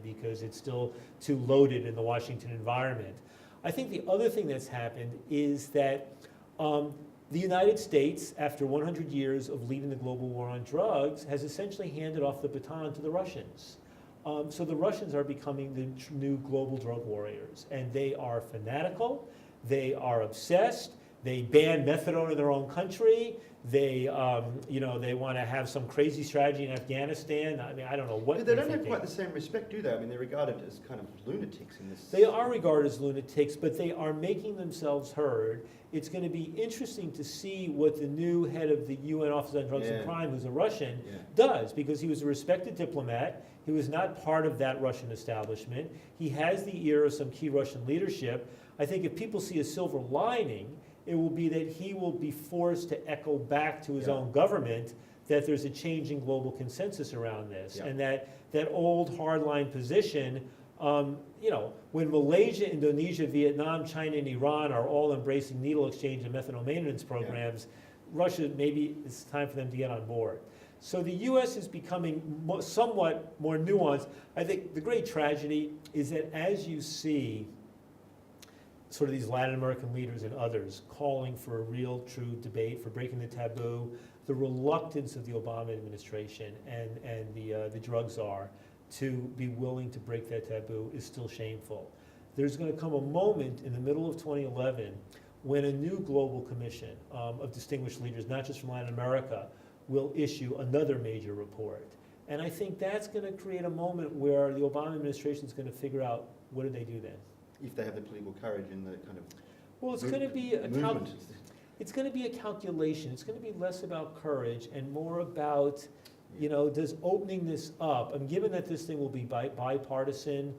because it's still too loaded in the Washington environment. I think the other thing that's happened is that the United States, after 100 years of leading the global war on drugs, has essentially handed off the baton to the Russians. So the Russians are becoming the new global drug warriors, and they are fanatical, they are obsessed, they ban methadone in their own country, they want to have some crazy strategy in Afghanistan. I mean, I don't know what they don't have quite the same respect, do they? I mean, they're regarded as kind of lunatics in this. They are regarded as lunatics, but they are making themselves heard. It's going to be interesting to see what the new head of the UN Office on Drugs and Crime, who's a Russian, does, because he was a respected diplomat. He was not part of that Russian establishment. He has the ear of some key Russian leadership. I think if people see a silver lining, it will be that he will be forced to echo back to his own government that there's a changing global consensus around this, and that old hardline position, when Malaysia, Indonesia, Vietnam, China, and Iran are all embracing needle exchange and methadone maintenance programs, Russia, maybe it's time for them to get on board. So the U.S. is becoming somewhat more nuanced. I think the great tragedy is that as you see sort of these Latin American leaders and others calling for a real, true debate, for breaking the taboo, the reluctance of the Obama administration and the drug czar to be willing to break that taboo is still shameful. There's going to come a moment in the middle of 2011 when a new global commission of distinguished leaders, not just from Latin America, will issue another major report. And I think that's going to create a moment where the Obama administration is going to figure out, what do they do then? If they have the political courage and the kind of it's going to be it's going to be a calculation. It's going to be less about courage and more about, does opening this up, and given that this thing will be bipartisan,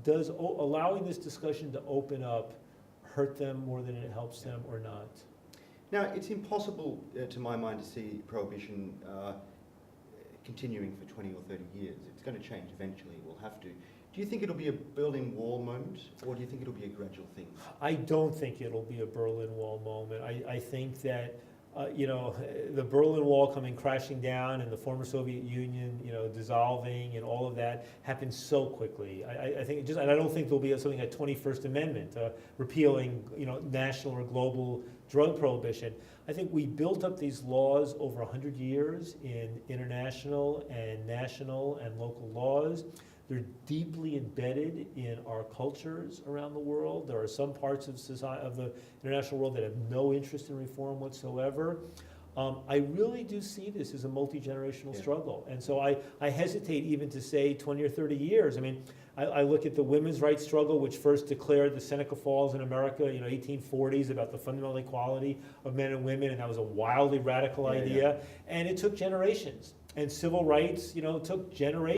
does allowing this discussion to open up hurt them more than it helps them or not? Now, it's impossible, to my mind, to see prohibition continuing for 20 or 30 years. It's going to change eventually. We'll have to. Do you think it'll be a Berlin Wall moment, or do you think it'll be a gradual thing? I don't think it'll be a Berlin Wall moment. I think that, the Berlin Wall coming crashing down and the former Soviet Union, dissolving and all of that happened so quickly. I think and I don't think there'll be something like 21st Amendment, repealing, national or global drug prohibition. I think we built up these laws over 100 years in international and national and local laws. They're deeply embedded in our cultures around the world. There are some parts of society, of the international world, that have no interest in reform whatsoever. I really do see this as a multi-generational struggle. And so I hesitate even to say 20 or 30 years. I mean, I look at the women's rights struggle, which first declared the Seneca Falls in America, 1840s, about the fundamental equality of men and women, and that was a wildly radical idea. And it took generations. And civil rights, took generations.